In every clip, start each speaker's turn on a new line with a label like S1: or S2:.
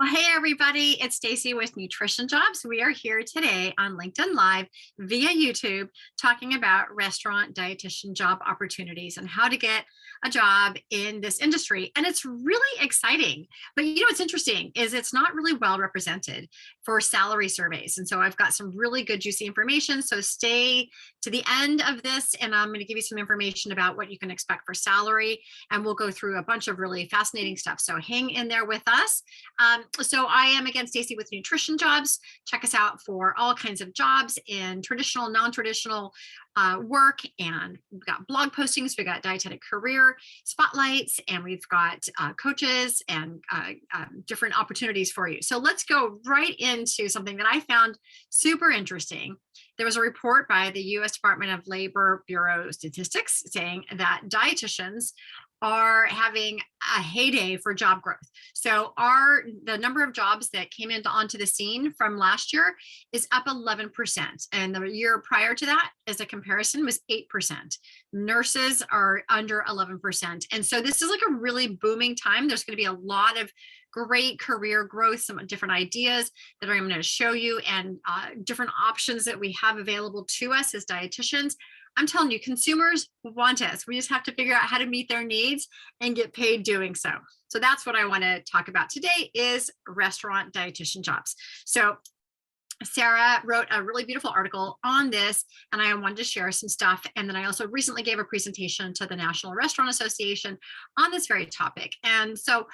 S1: Well, hey everybody, it's Stacy with Nutrition Jobs. We are here today on LinkedIn Live via YouTube talking about restaurant dietitian job opportunities and how to get a job in this industry. And it's really exciting. But what's interesting is it's not really well represented for salary surveys. And so I've got some really good juicy information. So stay to the end of this and I'm going to give you some information about what you can expect for salary. And we'll go through a bunch of really fascinating stuff. So hang in there with us. So I am, again, Stacy with Nutrition Jobs. Check us out for all kinds of jobs in traditional, non-traditional work. And we've got blog postings, we've got dietetic career spotlights, and we've got coaches and different opportunities for you. So let's go right into something that I found super interesting. There was a report by the U.S. Department of Labor Bureau of Statistics saying that dietitians are having a heyday for job growth. So the number of jobs that came onto the scene from last year is up 11%. And the year prior to that, as a comparison, was 8%. Nurses are under 11%. And so this is like a really booming time. There's going to be a lot of great career growth, some different ideas that I'm going to show you, and different options that we have available to us as dietitians. I'm telling you, consumers want us. We just have to figure out how to meet their needs and get paid doing so. So that's what I want to talk about today is restaurant dietitian jobs. So Sarah wrote a really beautiful article on this, and I wanted to share some stuff. And then I also recently gave a presentation to the National Restaurant Association on this very topic. And so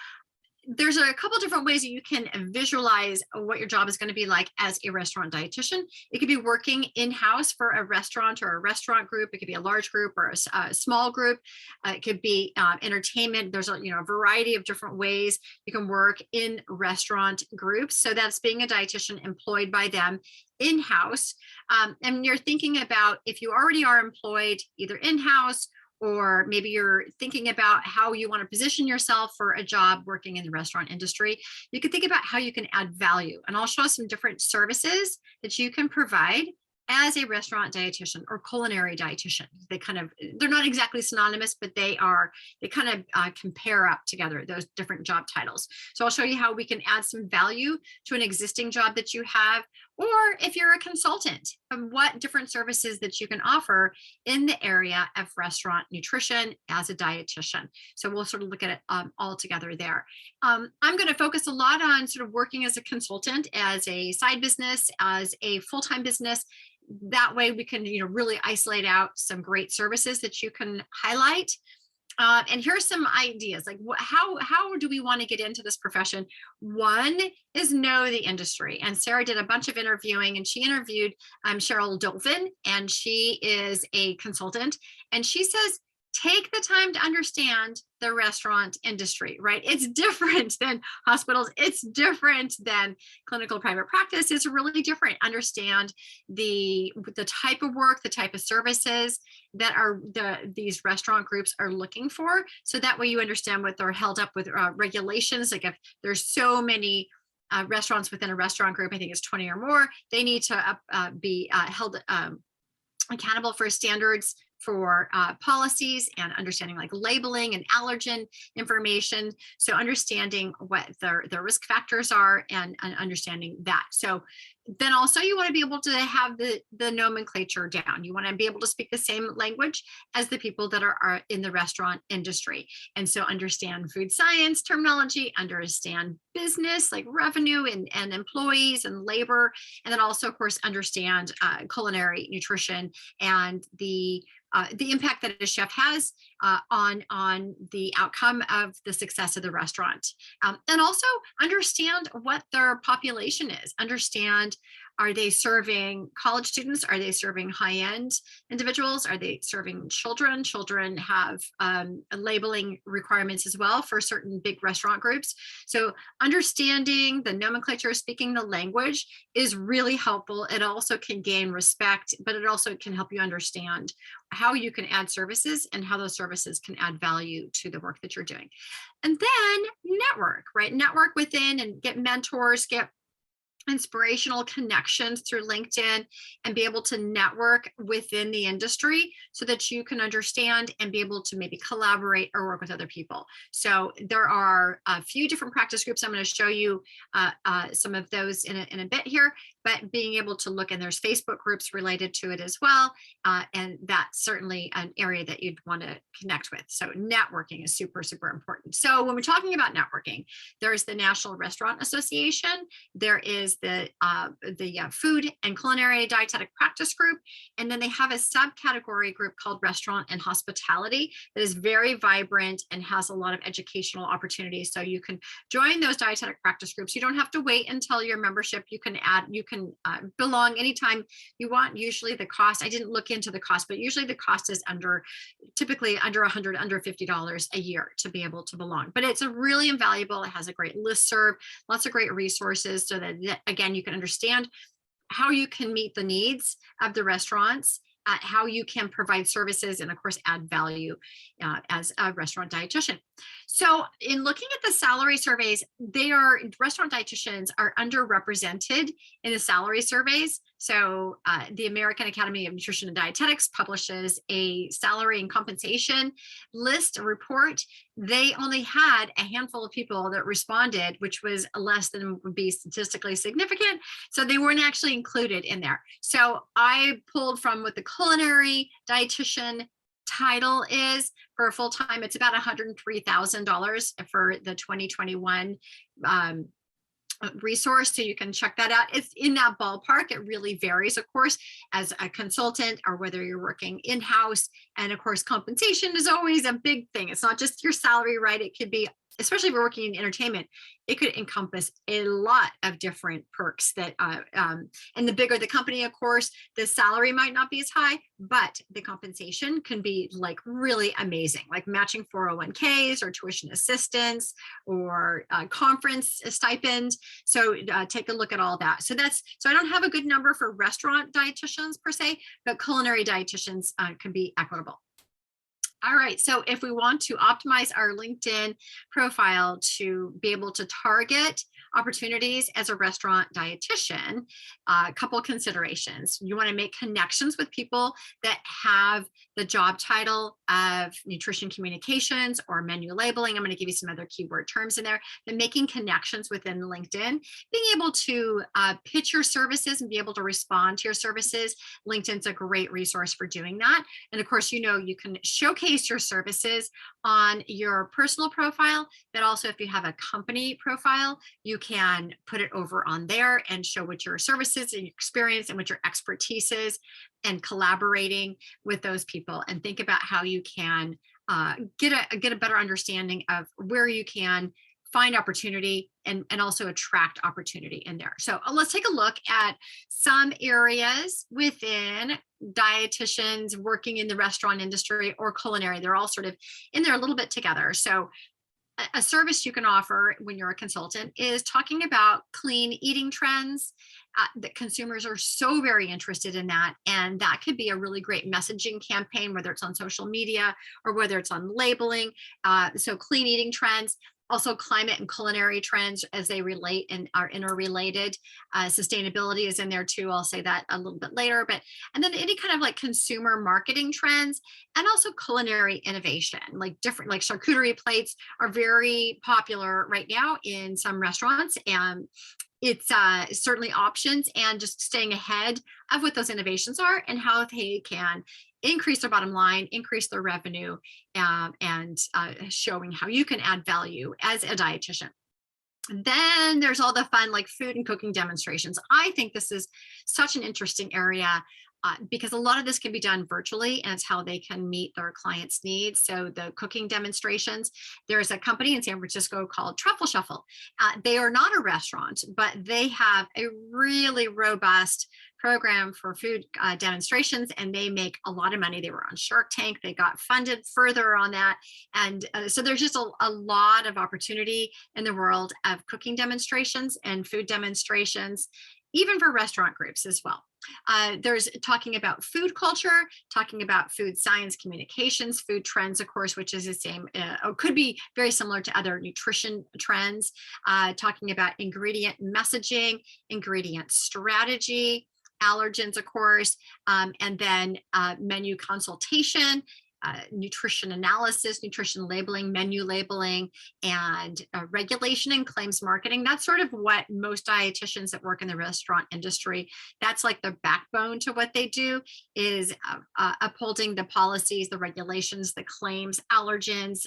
S1: there's a couple different ways that you can visualize what your job is going to be like as a restaurant dietitian. It could be working in-house for a restaurant or a restaurant group. It could be a large group or a small group. It could be entertainment. There's a variety of different ways you can work in restaurant groups. So that's being a dietitian employed by them in-house. And you're thinking about if you already are employed either in-house, or maybe you're thinking about how you want to position yourself for a job working in the restaurant industry, you can think about how you can add value. And I'll show some different services that you can provide as a restaurant dietitian or culinary dietitian. They're not exactly synonymous, but they kind of compare up together, those different job titles. So I'll show you how we can add some value to an existing job that you have, or if you're a consultant, what different services that you can offer in the area of restaurant nutrition as a dietitian. So we'll sort of look at it all together there. I'm going to focus a lot on sort of working as a consultant, as a side business, as a full-time business. That way we can really isolate out some great services that you can highlight. And here's some ideas, like how do we want to get into this profession? One is know the industry. And Sarah did a bunch of interviewing, and she interviewed Cheryl Dolphin, and she is a consultant. And she says, take the time to understand the restaurant industry, right? It's different than hospitals. It's different than clinical private practice. It's really different. Understand the type of work, the type of services that these restaurant groups are looking for. So that way you understand what they're held up with regulations. Like if there's so many restaurants within a restaurant group, I think it's 20 or more, they need to be held accountable for standards for policies and understanding like labeling and allergen information. So understanding what the risk factors are and understanding that. So then also you want to be able to have the nomenclature down. You want to be able to speak the same language as the people that are in the restaurant industry. And so understand food science terminology, understand business like revenue and employees and labor. And then also, of course, understand culinary nutrition and the impact that a chef has on the outcome of the success of the restaurant. And also understand what their population is. Understand, are they serving college students? Are they serving high-end individuals? Are they serving children? Children have labeling requirements as well for certain big restaurant groups. So understanding the nomenclature, speaking the language is really helpful. It also can gain respect, but it also can help you understand how you can add services and how those services can add value to the work that you're doing. And then network, right? Network within and get mentors, get inspirational connections through LinkedIn and be able to network within the industry so that you can understand and be able to maybe collaborate or work with other people. So there are a few different practice groups. I'm going to show you some of those in a bit here, but being able to look, and there's Facebook groups related to it as well. And that's certainly an area that you'd want to connect with. So networking is super, super important. So when we're talking about networking, there's the National Restaurant Association. There is the Food and Culinary Dietetic Practice Group, and then they have a subcategory group called Restaurant and Hospitality that is very vibrant and has a lot of educational opportunities. So you can join those dietetic practice groups. You don't have to wait until your membership. You can belong anytime you want. Usually the cost, I didn't look into the cost, but usually the cost is typically under $100, under $50 a year to be able to belong. But it's a really invaluable. It has a great listserv, lots of great resources, so that again, you can understand how you can meet the needs of the restaurants, how you can provide services, and of course add value as a restaurant dietitian. So in looking at the salary surveys, restaurant dietitians are underrepresented in the salary surveys. So the American Academy of Nutrition and Dietetics publishes a salary and compensation list, a report. They only had a handful of people that responded, which was less than would be statistically significant. So they weren't actually included in there. So I pulled from what the culinary dietitian title is for a full time. It's about $103,000 for the 2021 resource. So you can check that out. It's in that ballpark. It really varies, of course, as a consultant or whether you're working in-house. And of course, compensation is always a big thing. It's not just your salary, right? It could be, especially if you're working in entertainment, it could encompass a lot of different perks that, and the bigger the company, of course, the salary might not be as high, but the compensation can be like really amazing, like matching 401ks or tuition assistance or conference stipend. So take a look at all that. So I don't have a good number for restaurant dietitians per se, but culinary dietitians can be equitable. All right, so if we want to optimize our LinkedIn profile to be able to target opportunities as a restaurant dietitian, a couple considerations. You want to make connections with people that have the job title of nutrition communications or menu labeling. I'm going to give you some other keyword terms in there. But making connections within LinkedIn, being able to pitch your services and be able to respond to your services. LinkedIn's a great resource for doing that. And of course, you can showcase your services on your personal profile, but also if you have a company profile, you can put it over on there and show what your services and your experience and what your expertise is, and collaborating with those people, and think about how you can get a better understanding of where you can find opportunity and also attract opportunity in there. So let's take a look at some areas within dietitians working in the restaurant industry or culinary. They're all sort of in there a little bit together. So a service you can offer when you're a consultant is talking about clean eating trends. That consumers are so very interested in that. And that could be a really great messaging campaign, whether it's on social media or whether it's on labeling. So clean eating trends. Also climate and culinary trends as they relate and are interrelated. Sustainability is in there too. I'll say that a little bit later, and then any kind of like consumer marketing trends, and also culinary innovation, like charcuterie plates are very popular right now in some restaurants, and it's certainly options, and just staying ahead of what those innovations are and how they can increase their bottom line, increase their revenue, and showing how you can add value as a dietitian. Then there's all the fun, like food and cooking demonstrations. I think this is such an interesting area because a lot of this can be done virtually, and it's how they can meet their clients' needs. So the cooking demonstrations, there's a company in San Francisco called Truffle Shuffle. They are not a restaurant, but they have a really robust program for food demonstrations, and they make a lot of money. They were on Shark Tank. They got funded further on that. And so there's just a lot of opportunity in the world of cooking demonstrations and food demonstrations. even for restaurant groups as well. There's talking about food culture, talking about food science communications, food trends, of course, which is the same, or could be very similar to other nutrition trends, talking about ingredient messaging, ingredient strategy, allergens, of course, and then menu consultation, nutrition analysis, nutrition labeling, menu labeling, and regulation and claims marketing. That's sort of what most dietitians that work in the restaurant industry, that's like the backbone to what they do, is upholding the policies, the regulations, the claims, allergens,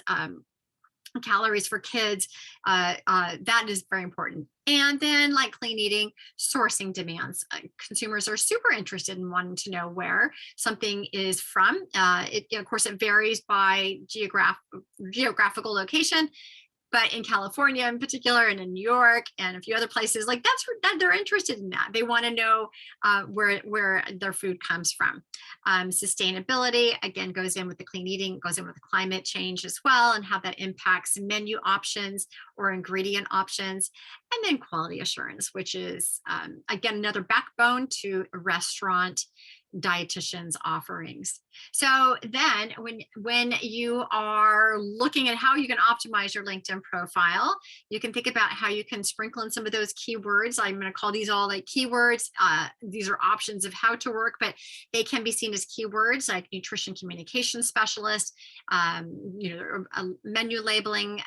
S1: calories for kids. That is very important. And then like clean eating, sourcing demands. Consumers are super interested in wanting to know where something is from. Of course, it varies by geographical location. But in California in particular, and in New York and a few other places, like that they're interested in that. They want to know where their food comes from. Sustainability, again, goes in with the clean eating, goes in with climate change as well, and how that impacts menu options or ingredient options. And then quality assurance, which is, again, another backbone to restaurant dietitians offerings. So then when you are looking at how you can optimize your LinkedIn profile, you can think about how you can sprinkle in some of those keywords. I'm going to call these all like keywords. These are options of how to work, but they can be seen as keywords like nutrition communication specialist, a menu labeling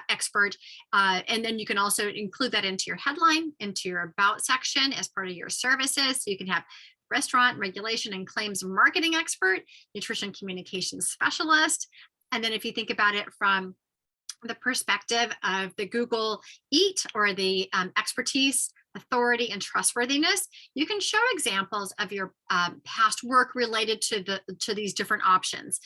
S1: expert. And then you can also include that into your headline, into your about section as part of your services. So you can have restaurant regulation and claims marketing expert, nutrition communications specialist. And then if you think about it from the perspective of the Google Eat or the expertise, authority, and trustworthiness, you can show examples of your past work related to these different options.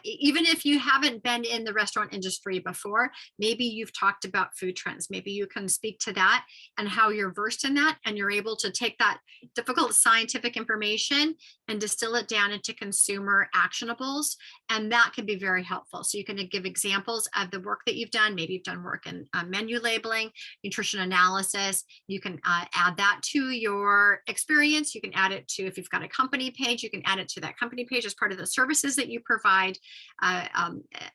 S1: Even if you haven't been in the restaurant industry before, maybe you've talked about food trends. Maybe you can speak to that and how you're versed in that, and you're able to take that difficult scientific information and distill it down into consumer actionables, and that can be very helpful. So you can give examples of the work that you've done. Maybe you've done work in menu labeling, nutrition analysis. You can add that to your experience. You can add it to, if you've got a company page, you can add it to that company page as part of the services that you provide,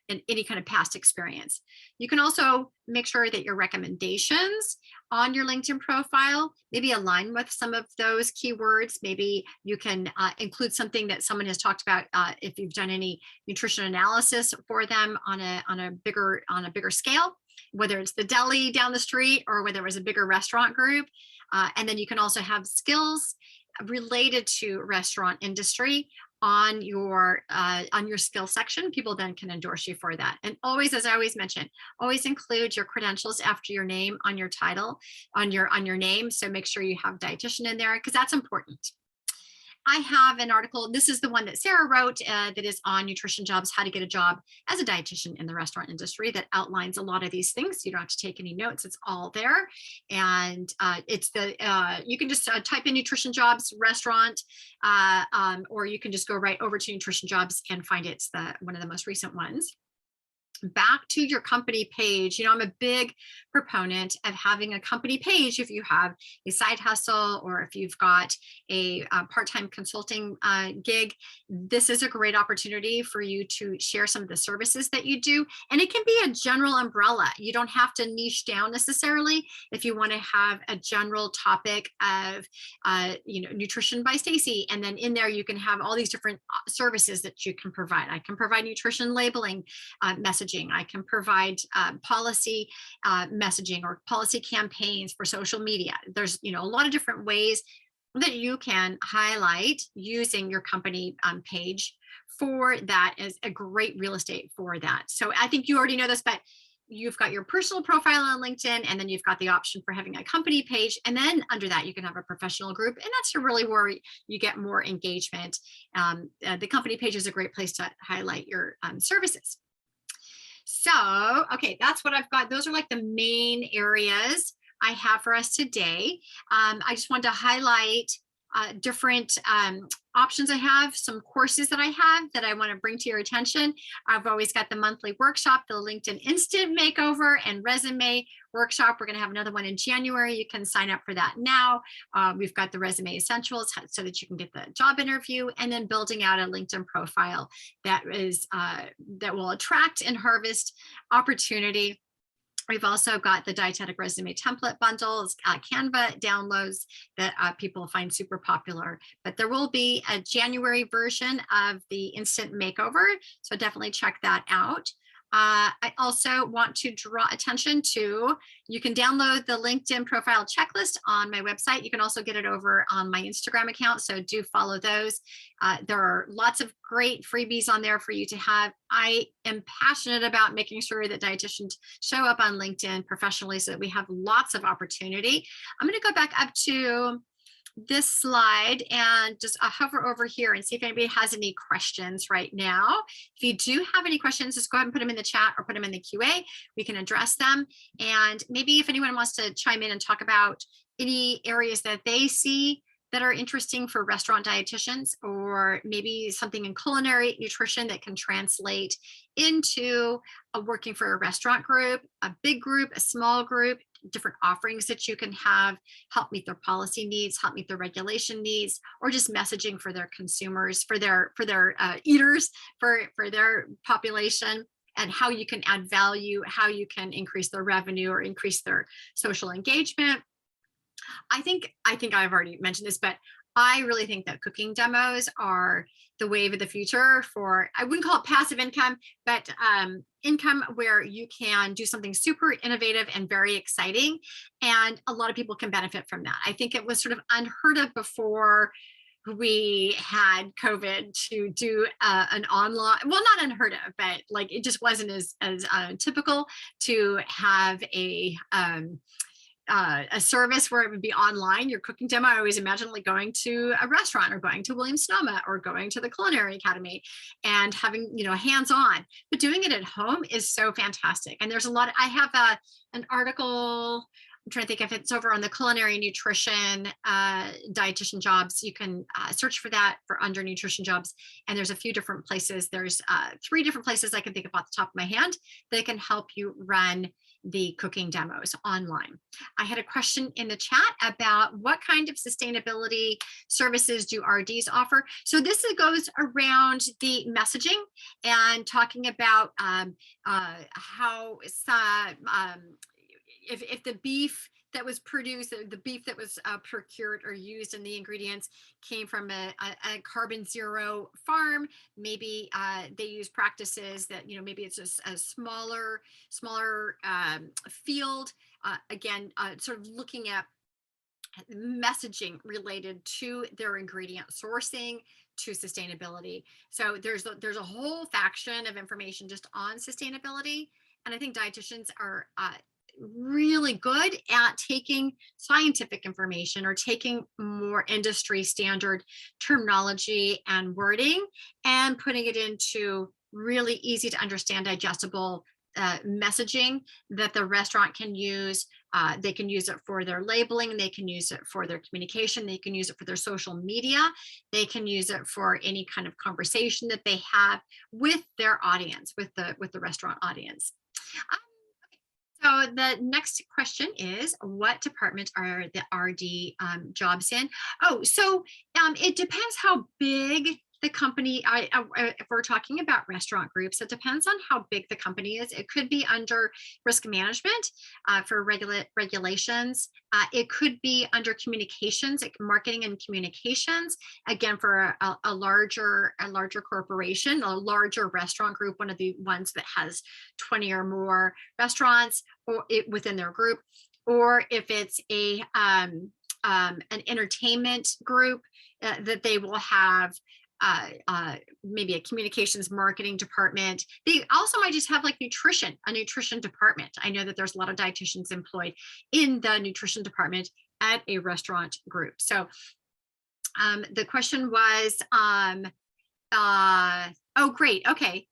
S1: in any kind of past experience. You can also make sure that your recommendations on your LinkedIn profile maybe align with some of those keywords. Maybe you can include something that someone has talked about, if you've done any nutrition analysis for them on a bigger scale, whether it's the deli down the street or whether it was a bigger restaurant group. And then you can also have skills related to restaurant industry on your skill section. People then can endorse you for that. And always, as I always mention, always include your credentials after your name on your title, on your name. So make sure you have dietitian in there, because that's important. I have an article. This is the one that Sarah wrote that is on Nutrition Jobs, how to get a job as a dietitian in the restaurant industry, that outlines a lot of these things. You don't have to take any notes. It's all there. And you can just type in Nutrition Jobs restaurant, or you can just go right over to Nutrition Jobs and find it's one of the most recent ones. Back to your company page. I'm a big proponent of having a company page if you have a side hustle or if you've got a part-time consulting gig. This is a great opportunity for you to share some of the services that you do. And it can be a general umbrella. You don't have to niche down necessarily. If you want to have a general topic of nutrition by Stacy, and then in there you can have all these different services that you can provide. I can provide nutrition labeling messaging. I can provide policy messaging or policy campaigns for social media. There's a lot of different ways that you can highlight using your company page for that as a great real estate for that. So I think you already know this, but you've got your personal profile on LinkedIn, and then you've got the option for having a company page. And then under that, you can have a professional group. And that's really where you get more engagement. The company page is a great place to highlight your services. So, okay, that's what I've got. Those are like the main areas I have for us today. I just wanted to highlight different options I have, some courses that I have that I want to bring to your attention. I've always got the monthly workshop, the LinkedIn Instant Makeover and Resume Workshop. We're going to have another one in January. You can sign up for that now. We've got the Resume Essentials so that you can get the job interview, and then building out a LinkedIn profile that will attract and harvest opportunity. We've also got the dietetic resume template bundles, Canva downloads that people find super popular. But there will be a January version of the Instant Makeover, so definitely check that out. I also want to draw attention to, you can download the LinkedIn profile checklist on my website. You can also get it over on my Instagram account, so do follow those. There are lots of great freebies on there for you to have. I am passionate about making sure that dietitians show up on LinkedIn professionally so that we have lots of opportunity. I'm going to go back up to this slide and just hover over here and see if anybody has any questions right now. If you do have any questions, just go ahead and put them in the chat or put them in the QA. We can address them. And maybe if anyone wants to chime in and talk about any areas that they see that are interesting for restaurant dietitians, or maybe something in culinary nutrition that can translate into working for a restaurant group, a big group, a small group, different offerings that you can have, help meet their policy needs, help meet their regulation needs, or just messaging for their consumers, for their eaters, for their population, and how you can add value, how you can increase their revenue or increase their social engagement. I think I've already mentioned this, but I really think that cooking demos are the wave of the future for, I wouldn't call it passive income, but income where you can do something super innovative and very exciting. And a lot of people can benefit from that. I think it was sort of unheard of before we had COVID to do an online, well, not unheard of, but like it just wasn't as typical to have a service where it would be online, your cooking demo. I always imagine like going to a restaurant or going to Williams-Sonoma or going to the Culinary Academy and having, hands-on, but doing it at home is so fantastic. And there's a lot, I have an article, I'm trying to think if it's over on the culinary nutrition dietitian jobs. You can search for that for under nutrition jobs. And there's a few different places. There's 3 different places I can think of off the top of my hand that can help you run the cooking demos online. I had a question in the chat about what kind of sustainability services do RDs offer. So this goes around the messaging and talking about how if the beef that was produced, the beef that was procured or used in the ingredients came from a carbon zero farm, maybe they use practices that, maybe it's a smaller field. Again, sort of looking at messaging related to their ingredient sourcing, to sustainability. So there's a whole faction of information just on sustainability. And I think dietitians are really good at taking scientific information or taking more industry standard terminology and wording and putting it into really easy to understand, digestible messaging that the restaurant can use. They can use it for their labeling, they can use it for their communication, they can use it for their social media, they can use it for any kind of conversation that they have with their audience, with the restaurant audience. So the next question is, what department are the RD jobs in? Oh, so it depends how big the company, if we're talking about restaurant groups, it depends on how big the company is. It could be under risk management for regulations. It could be under communications, like marketing and communications. Again, for a larger corporation, a larger restaurant group, one of the ones that has 20 or more restaurants or within their group, or if it's an entertainment group that they will have maybe a communications marketing department. They also might just have like a nutrition department. I know that there's a lot of dietitians employed in the nutrition department at a restaurant group. So the question was, oh, great. Okay.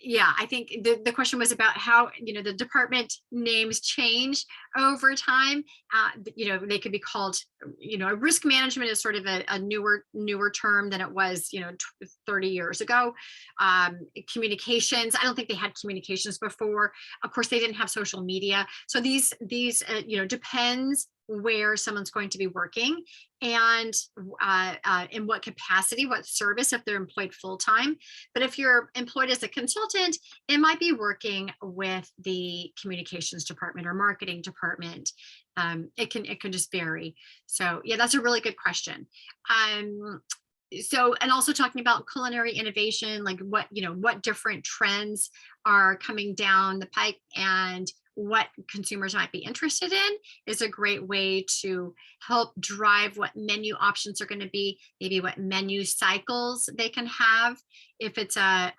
S1: yeah, I think the question was about how, the department names change over time. They could be called, risk management is sort of a newer term than it was, 30 years ago. Communications, I don't think they had communications before. Of course, they didn't have social media. So these depends where someone's going to be working, and in what capacity, what service, if they're employed full time. But if you're employed as a consultant, it might be working with the communications department or marketing department. It can just vary. So yeah, that's a really good question. And also talking about culinary innovation, like what different trends are coming down the pike and what consumers might be interested in, is a great way to help drive what menu options are going to be, maybe what menu cycles they can have. If it's a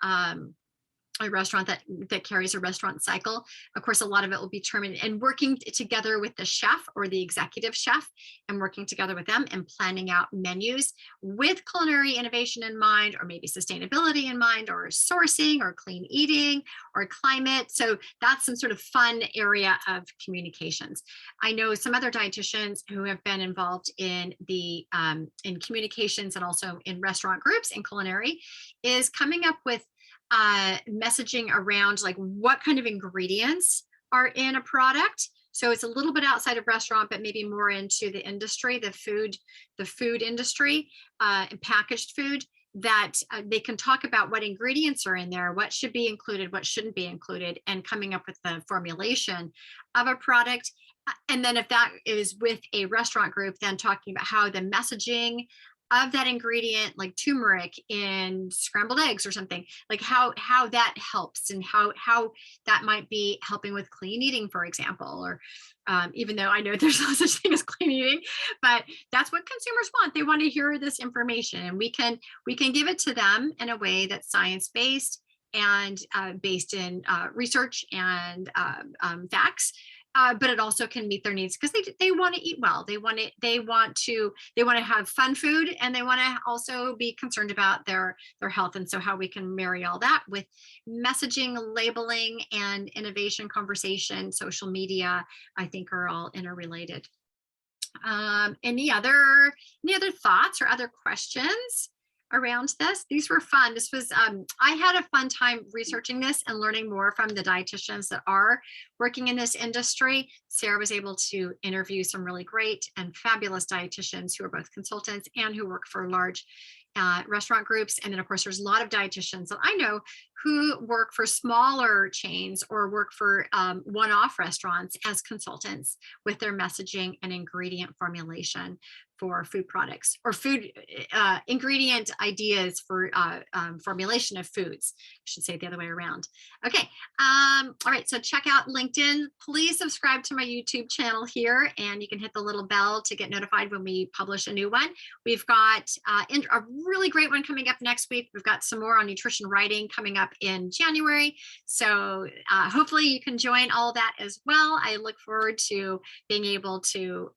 S1: restaurant that carries a restaurant cycle, of course, a lot of it will be determined, and working together with the chef or the executive chef, and working together with them and planning out menus with culinary innovation in mind, or maybe sustainability in mind, or sourcing, or clean eating, or climate. So that's some sort of fun area of communications. I know some other dietitians who have been involved in the in communications and also in restaurant groups in culinary, is coming up with messaging around like what kind of ingredients are in a product. So it's a little bit outside of restaurant, but maybe more into the industry, the food industry, and packaged food, that they can talk about what ingredients are in there, what should be included, what shouldn't be included, and coming up with the formulation of a product. And then if that is with a restaurant group, then talking about how the messaging of that ingredient, like turmeric in scrambled eggs or something, like how that helps, and how that might be helping with clean eating, for example. Or even though I know there's no such thing as clean eating, but that's what consumers want. They want to hear this information, and we can give it to them in a way that's science based, and based in research and facts. But it also can meet their needs, because they want to eat well. They want to have fun food, and they want to also be concerned about their health. And so how we can marry all that with messaging, labeling, and innovation, conversation, social media, I think are all interrelated. Any other thoughts or other questions around this? These were fun. This was I had a fun time researching this and learning more from the dietitians that are working in this industry. Sarah was able to interview some really great and fabulous dietitians who are both consultants and who work for large restaurant groups. And then of course there's a lot of dietitians that I know who work for smaller chains or work for one-off restaurants as consultants with their messaging and ingredient formulation for food products, or food ingredient ideas for formulation of foods. I should say it the other way around. Okay. All right. So check out LinkedIn. Please subscribe to my YouTube channel here, and you can hit the little bell to get notified when we publish a new one. We've got a really great one coming up next week. We've got some more on nutrition writing coming up in January. So hopefully you can join all that as well. I look forward to being able to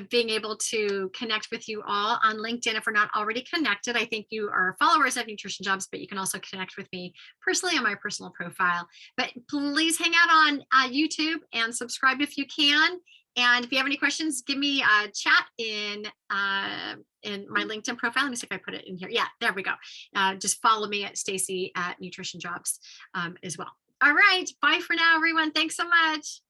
S1: being able to connect with you all on LinkedIn. If we're not already connected, I think you are followers of Nutrition Jobs, but you can also connect with me personally on my personal profile. But please hang out on YouTube and subscribe if you can. And if you have any questions, give me a chat in my LinkedIn profile. Let me see if I put it in here. Yeah, there we go. Just follow me at Stacy at Nutrition Jobs as well. All right. Bye for now, everyone. Thanks so much.